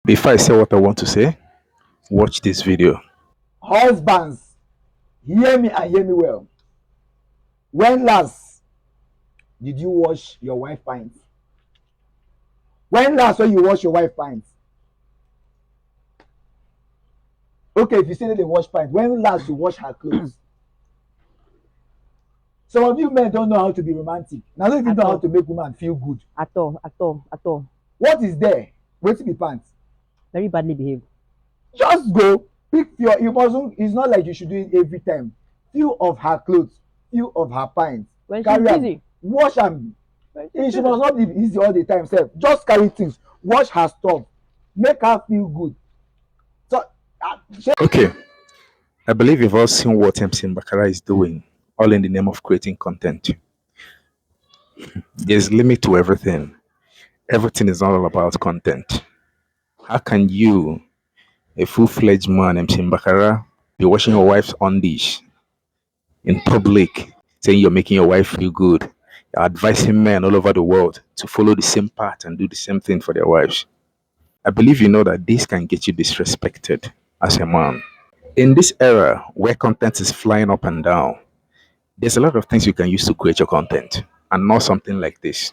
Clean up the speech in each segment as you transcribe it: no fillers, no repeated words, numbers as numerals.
Before I say what I want to say, watch this video. Husbands, hear me and hear me well. When last did you wash your wife pants? When last when you wash your wife pants? Okay, if you say that they wash pants, when last you wash her clothes? Some of you men don't know how to be romantic. Now don't even At know how all, to make woman feel good. at all, at all, at all. What is there? Wait to be pants. Very badly behaved. Just go pick your. You mustn't. It's not like you should do it every time. Few of her clothes, few of her pants. When she's Carry am, busy. wash am. When she's She busy. must not be easy all the time. Sef, just carry things. Wash her stuff. Make her feel good. So, Okay, I believe you've all seen what MC Bakara is doing, all in the name of creating content. There's limit to everything. Everything is not all about content. How can you, a full-fledged man, MC Bakara, be washing your wife's undies in public, saying you're making your wife feel good? You're advising men all over the world to follow the same path and do the same thing for their wives. I believe you know that this can get you disrespected as a man. In this era where content is flying up and down, there's a lot of things you can use to create your content and not something like this.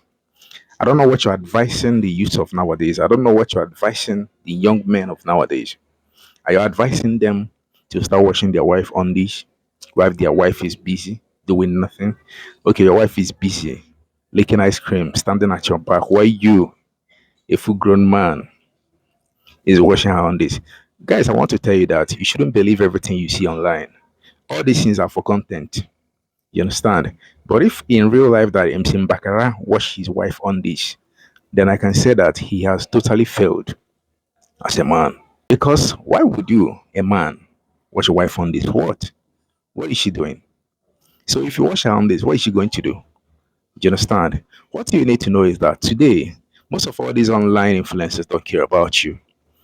I don't know what you're advising the youth of nowadays. I don't know what you're advising the young men of nowadays. Are you advising them to start watching their wife on this while their wife is busy doing nothing? Okay, your wife is busy licking ice cream, standing at your back, while you, a full grown man, is watching her on this. Guys, I want to tell you that you shouldn't believe everything you see online. All these things are for content. You understand? But if in real life that MC Bakara watched his wife on this, then I can say that he has totally failed as a man. Because why would you, a man, watch your wife on this? What? What is she doing? So if you watch her on this, what is she going to do? Do you understand? What you need to know is that today, most of all these online influencers don't care about you.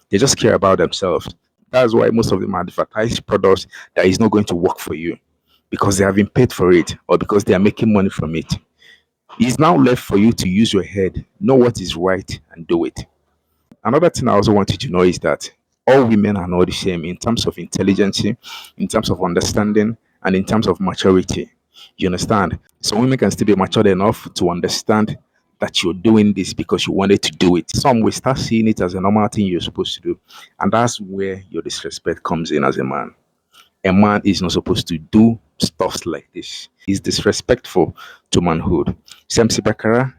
They just care about themselves. That's why most of them advertise products that is not going to work for you because they have been paid for it or because they are making money from it. It's now left for you to use your head, know what is right, and do it. Another thing I also want you to know is that all women are not the same in terms of intelligence, in terms of understanding, and in terms of maturity. You understand? Some women can still be matured enough to understand that you're doing this because you wanted to do it. Some will start seeing it as a normal thing you're supposed to do. And that's where your disrespect comes in as a man. A man is not supposed to do stuff like this. He's disrespectful to manhood. Samsi Bakara,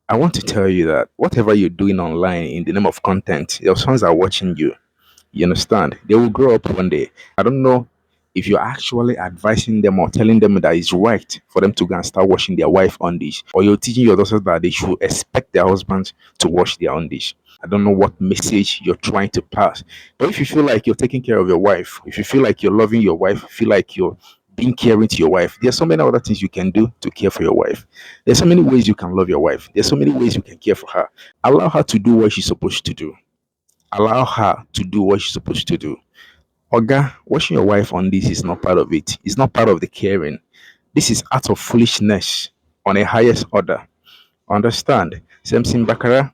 I want to tell you that whatever you're doing online in the name of content, your sons are watching you. You understand? They will grow up one day. I don't know if you're actually advising them or telling them that it's right for them to go and start washing their wife on this, or you're teaching your daughters that they should expect their husbands to wash their own dish. I don't know what message you're trying to pass. But if you feel like you're taking care of your wife, if you feel like you're loving your wife, feel like you're being caring to your wife, there's so many other things you can do to care for your wife. There's so many ways you can love your wife. There's so many ways you can care for her. Allow her to do what she's supposed to do. Allow her to do what she's supposed to do. Oga, washing your wife on this is not part of it. It's not part of the caring. This is out of foolishness on a highest order. Understand? Samson Bakara,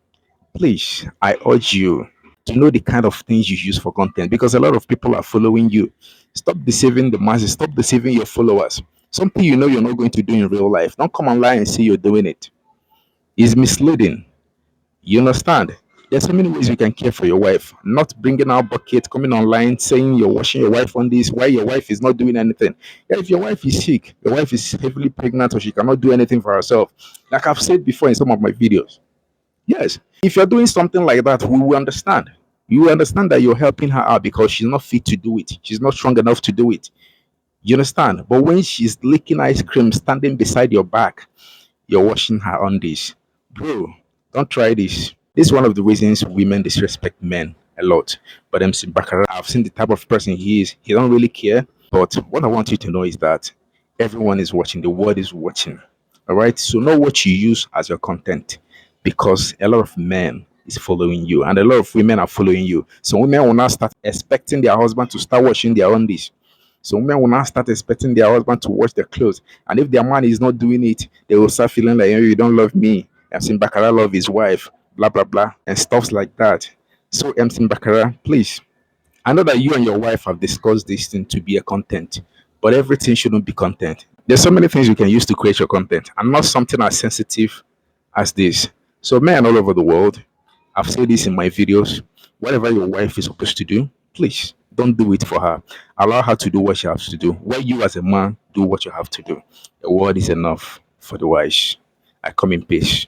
please, I urge you to know the kind of things you use for content because a lot of people are following you. Stop deceiving the masses, stop deceiving your followers. Something you know you're not going to do in real life. Don't come online and say you're doing it. It's misleading. You understand? There's so many ways you can care for your wife. Not bringing out bucket, coming online, saying you're washing your wife on this, while your wife is not doing anything. Yeah, if your wife is sick, your wife is heavily pregnant, or she cannot do anything for herself, like I've said before in some of my videos. Yes, if you're doing something like that, we will understand. You will understand that you're helping her out because she's not fit to do it. She's not strong enough to do it. You understand? But when she's licking ice cream, standing beside your back, you're washing her on this. Bro, don't try this. This is one of the reasons women disrespect men a lot. But MC Bakara, I've seen the type of person he is. He don't really care. But what I want you to know is that everyone is watching. The world is watching. All right. So know what you use as your content, because a lot of men is following you, and a lot of women are following you. So women will now start expecting their husband to start washing their own dish. So women will now start expecting their husband to wash their clothes. And if their man is not doing it, they will start feeling like, you don't love me. I've seen Bakara love his wife, blah, blah, blah, and stuff like that. So, MC Bakara, please. I know that you and your wife have discussed this thing to be a content, but everything shouldn't be content. There's so many things you can use to create your content, and not something as sensitive as this. So, men all over the world, I've said this in my videos. Whatever your wife is supposed to do, please don't do it for her. Allow her to do what she has to do. While you, as a man, do what you have to do. A word is enough for the wise. I come in peace.